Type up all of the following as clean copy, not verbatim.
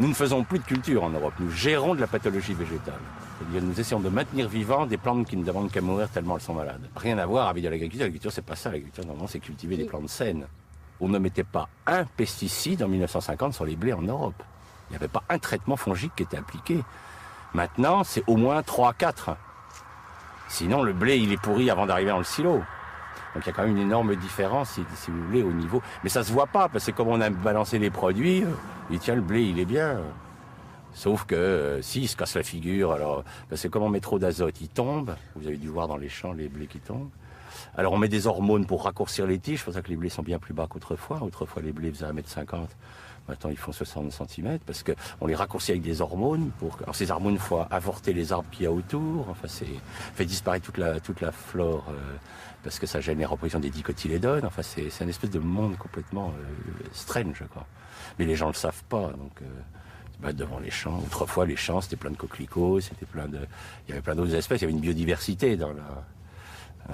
Nous ne faisons plus de culture en Europe, nous gérons de la pathologie végétale. C'est-à-dire nous essayons de maintenir vivants des plantes qui ne demandent qu'à mourir tellement elles sont malades. Rien à voir avec de l'agriculture. L'agriculture, c'est pas ça. L'agriculture, normalement, c'est cultiver des plantes saines. On ne mettait pas un pesticide en 1950 sur les blés en Europe. Il n'y avait pas un traitement fongique qui était appliqué. Maintenant, c'est au moins 3-4. Sinon, le blé, il est pourri avant d'arriver dans le silo. Donc il y a quand même une énorme différence, si vous voulez, au niveau... Mais ça se voit pas, parce que comme on a balancé les produits, et tiens, le blé, il est bien. Sauf que, si, il se casse la figure, alors... Parce que comme on met trop d'azote, il tombe. Vous avez dû voir dans les champs les blés qui tombent. Alors on met des hormones pour raccourcir les tiges, c'est pour ça que les blés sont bien plus bas qu'autrefois. Autrefois, les blés faisaient 1,50 m. Maintenant, ils font 60 cm, parce qu'on les raccourcit avec des hormones. Alors ces hormones, il faut avorter les arbres qu'il y a autour. Enfin, fait disparaître toute la flore, parce que ça gêne les reproductions des dicotylédones. Enfin, c'est un espèce de monde complètement strange, quoi. Mais les gens ne le savent pas, donc... devant les champs. Autrefois, les champs, c'était plein de coquelicots, il y avait plein d'autres espèces, il y avait une biodiversité dans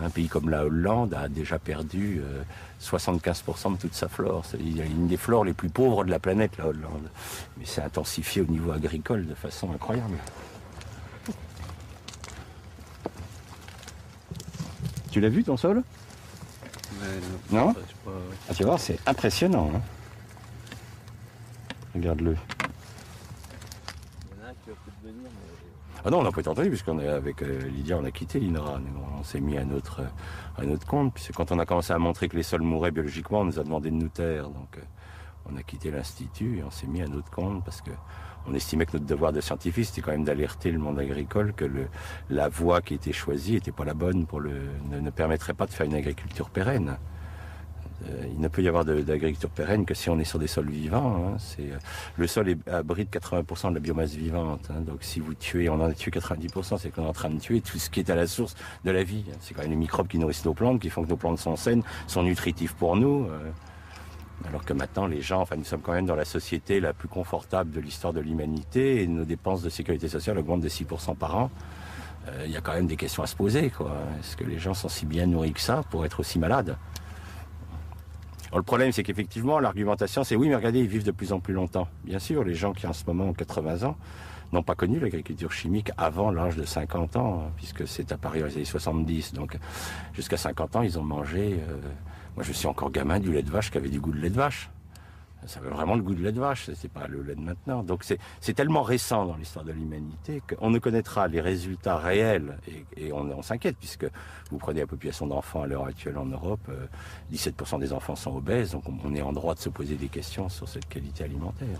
un pays comme la Hollande a déjà perdu 75% de toute sa flore. Il y a une des flores les plus pauvres de la planète, la Hollande. Mais c'est intensifié au niveau agricole de façon incroyable. Tu l'as vu ton sol? Non? Ah, tu vois, c'est impressionnant. Hein, regarde-le. Ah non, on n'a pas été entendu, puisqu'on est avec Lydia, on a quitté l'INRA. On s'est mis à notre compte. Puis quand on a commencé à montrer que les sols mouraient biologiquement, on nous a demandé de nous taire. Donc on a quitté l'Institut et on s'est mis à notre compte parce qu'on estimait que notre devoir de scientifique, c'était quand même d'alerter le monde agricole que la voie qui était choisie n'était pas la bonne, ne permettrait pas de faire une agriculture pérenne. Il ne peut y avoir d'agriculture pérenne que si on est sur des sols vivants. Hein. Le sol abrite 80% de la biomasse vivante. Hein. Donc si vous tuez, on en a tué 90%, c'est qu'on est en train de tuer tout ce qui est à la source de la vie. C'est quand même les microbes qui nourrissent nos plantes, qui font que nos plantes sont saines, sont nutritifs pour nous. Alors que maintenant, les gens, nous sommes quand même dans la société la plus confortable de l'histoire de l'humanité et nos dépenses de sécurité sociale augmentent de 6% par an. Il y a quand même des questions à se poser, quoi. Est-ce que les gens sont si bien nourris que ça pour être aussi malades ? Alors, le problème, c'est qu'effectivement, l'argumentation, c'est oui, mais regardez, ils vivent de plus en plus longtemps. Bien sûr, les gens qui en ce moment ont 80 ans n'ont pas connu l'agriculture chimique avant l'âge de 50 ans, hein, puisque c'est apparu dans les années 70. Donc, jusqu'à 50 ans, ils ont mangé... moi, je suis encore gamin du lait de vache qui avait du goût de lait de vache. Ça avait vraiment le goût de lait de vache, c'est pas le lait de maintenant. Donc c'est tellement récent dans l'histoire de l'humanité qu'on ne connaîtra les résultats réels et on s'inquiète puisque vous prenez la population d'enfants à l'heure actuelle en Europe, 17% des enfants sont obèses, donc on est en droit de se poser des questions sur cette qualité alimentaire.